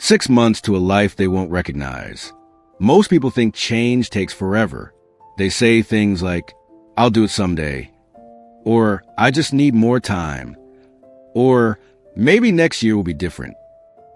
6 months to a life they won't recognize. Most people think change takes forever. They say things like, "I'll do it someday," or "I just need more time," or "maybe next year will be different."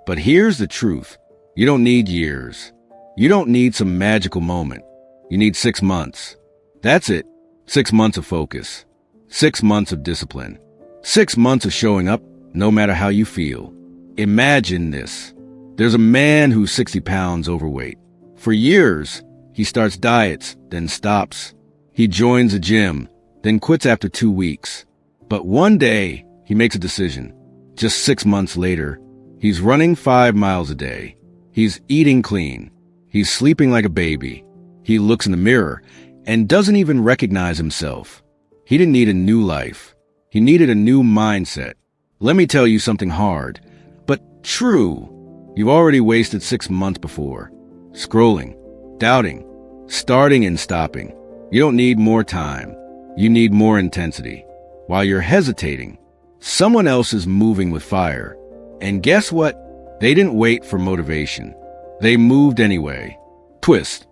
But here's the truth. You don't need years. You don't need some magical moment. You need 6 months. That's it. 6 months of focus. 6 months of discipline. 6 months of showing up no matter how you feel. Imagine this. There's a man who's 60 pounds overweight. For years, he starts diets, then stops. He joins a gym, then quits after 2 weeks. But one day, he makes a decision. Just 6 months later, he's running 5 miles a day. He's eating clean. He's sleeping like a baby. He looks in the mirror and doesn't even recognize himself. He didn't need a new life. He needed a new mindset. Let me tell you something hard, but true. You've already wasted 6 months before. Scrolling, doubting, starting and stopping. You don't need more time. You need more intensity. While you're hesitating, someone else is moving with fire. And guess what? They didn't wait for motivation. They moved anyway. Twist.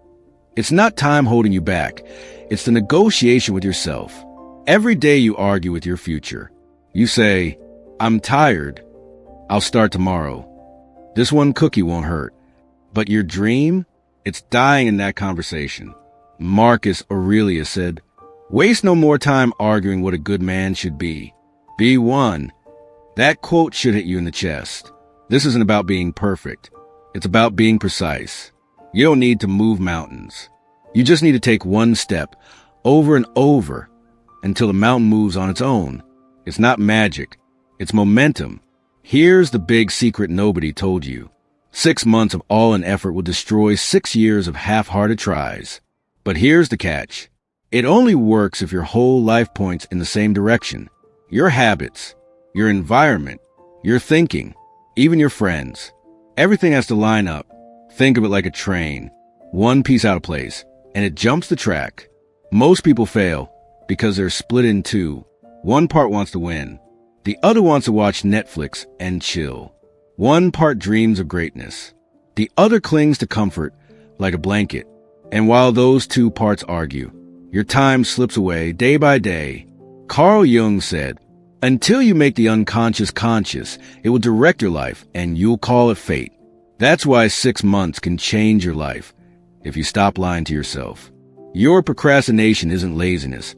It's not time holding you back. It's the negotiation with yourself. Every day you argue with your future. You say, "I'm tired. I'll start tomorrow. This one cookie won't hurt." But your dream? It's dying in that conversation. Marcus Aurelius said, "Waste no more time arguing what a good man should be. Be one." That quote should hit you in the chest. This isn't about being perfect. It's about being precise. You don't need to move mountains. You just need to take one step over and over until the mountain moves on its own. It's not magic. It's momentum. Here's the big secret nobody told you. 6 months of all-in effort will destroy 6 years of half-hearted tries. But here's the catch. It only works if your whole life points in the same direction. Your habits, your environment, your thinking, even your friends. Everything has to line up. Think of it like a train. One piece out of place, and it jumps the track. Most people fail because they're split in two. One part wants to win. The other wants to watch Netflix and chill. One part dreams of greatness. The other clings to comfort like a blanket. And while those two parts argue, your time slips away day by day. Carl Jung said, "Until you make the unconscious conscious, it will direct your life and you'll call it fate." That's why 6 months can change your life if you stop lying to yourself. Your procrastination isn't laziness.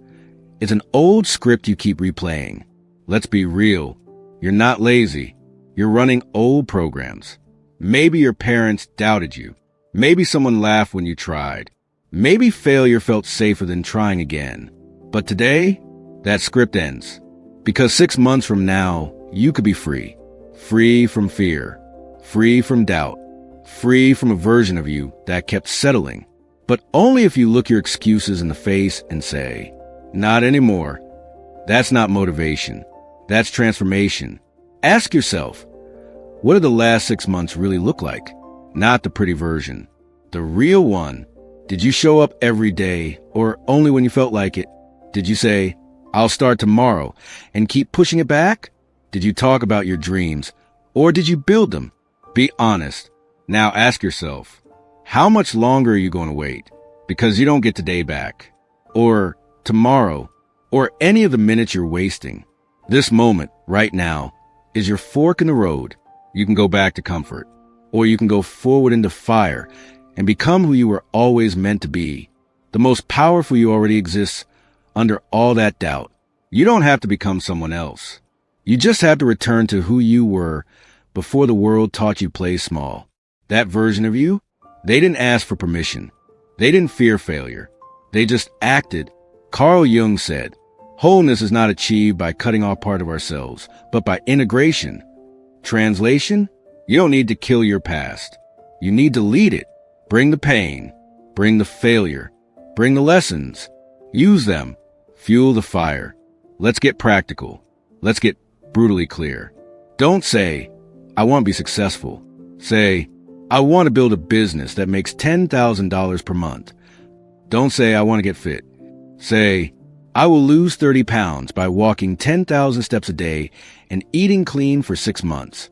It's an old script you keep replaying. Let's be real. You're not lazy. You're running old programs. Maybe your parents doubted you. Maybe someone laughed when you tried. Maybe failure felt safer than trying again. But today, that script ends. Because 6 months from now, you could be free. Free from fear. Free from doubt. Free from a version of you that kept settling. But only if you look your excuses in the face and say, "Not anymore." That's not motivation. That's transformation. Ask yourself, what did the last 6 months really look like? Not the pretty version. The real one. Did you show up every day or only when you felt like it? Did you say, "I'll start tomorrow," and keep pushing it back? Did you talk about your dreams or did you build them? Be honest. Now ask yourself, how much longer are you going to wait? Because you don't get today back, or tomorrow, or any of the minutes you're wasting. This moment, right now, is your fork in the road. You can go back to comfort, or you can go forward into fire and become who you were always meant to be. The most powerful you already exists under all that doubt. You don't have to become someone else. You just have to return to who you were before the world taught you play small. That version of you, they didn't ask for permission. They didn't fear failure. They just acted. Carl Jung said, "Wholeness is not achieved by cutting off part of ourselves, but by integration." Translation? You don't need to kill your past. You need to lead it. Bring the pain. Bring the failure. Bring the lessons. Use them. Fuel the fire. Let's get practical. Let's get brutally clear. Don't say, "I want to be successful." Say, "I want to build a business that makes $10,000 per month." Don't say, "I want to get fit." Say, "I will lose 30 pounds by walking 10,000 steps a day and eating clean for 6 months."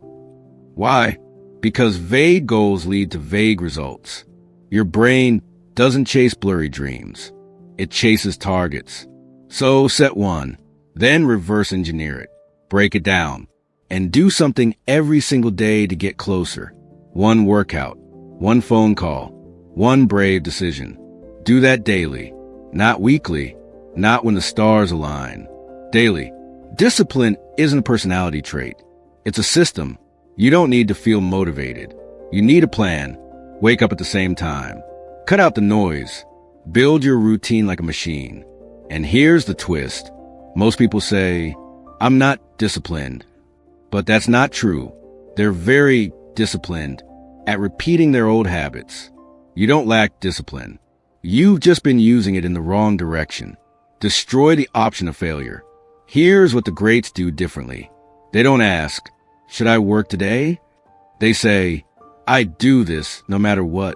Why? Because vague goals lead to vague results. Your brain doesn't chase blurry dreams. It chases targets. So set one, then reverse engineer it. Break it down, and do something every single day to get closer. One workout, one phone call, one brave decision. Do that daily, not weekly, not when the stars align. Daily. Discipline isn't a personality trait. It's a system. You don't need to feel motivated. You need a plan. Wake up at the same time. Cut out the noise. Build your routine like a machine. And here's the twist. Most people say, I'm not disciplined. But that's not true. They're very disciplined at repeating their old habits. You don't lack discipline. You've just been using it in the wrong direction. Destroy the option of failure. Here's what the greats do differently. They don't ask, should I work today? They say, I do this no matter what.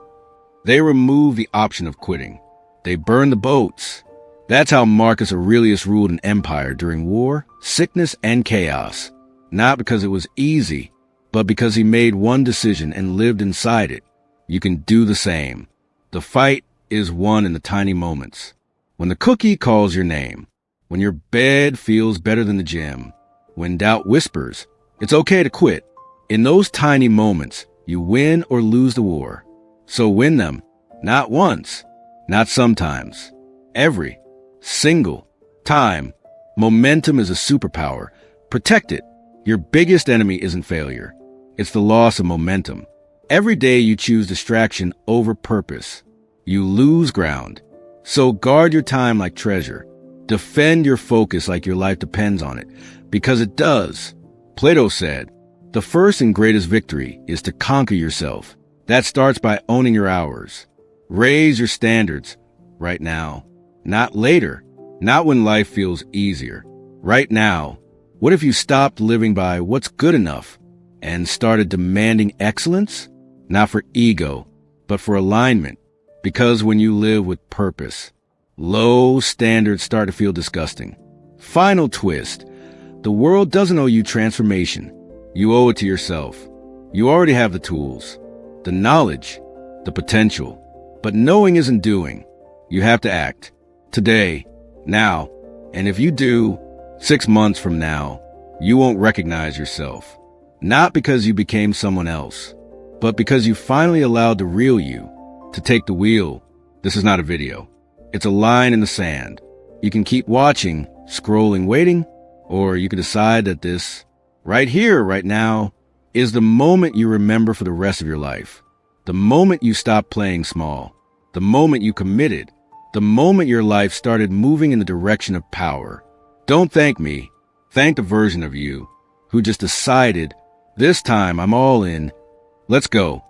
They remove the option of quitting. They burn the boats. That's how Marcus Aurelius ruled an empire during war, sickness, and chaos. Not because it was easy, but because he made one decision and lived inside it. You can do the same. The fight is won in the tiny moments. When the cookie calls your name, when your bed feels better than the gym, when doubt whispers, it's okay to quit. In those tiny moments, you win or lose the war. So win them, not once, not sometimes, every single time. Momentum is a superpower. Protect it. Your biggest enemy isn't failure. It's the loss of momentum. Every day you choose distraction over purpose. You lose ground. So guard your time like treasure. Defend your focus like your life depends on it, because it does. Plato said, the first and greatest victory is to conquer yourself. That starts by owning your hours. Raise your standards right now, not later, not when life feels easier. Right now. What if you stopped living by what's good enough and started demanding excellence? Not for ego, but for alignment. Because when you live with purpose, low standards start to feel disgusting. Final twist. The world doesn't owe you transformation. You owe it to yourself. You already have the tools, the knowledge, the potential. But knowing isn't doing. You have to act. Today, now. And if you do, 6 months from now, you won't recognize yourself. Not because you became someone else, but because you finally allowed the real you to take the wheel. This is not a video. It's a line in the sand. You can keep watching, scrolling, waiting, or you can decide that this, right here, right now, is the moment you remember for the rest of your life. The moment you stopped playing small. The moment you committed. The moment your life started moving in the direction of power. Don't thank me. Thank the version of you who just decided, this time I'm all in. Let's go.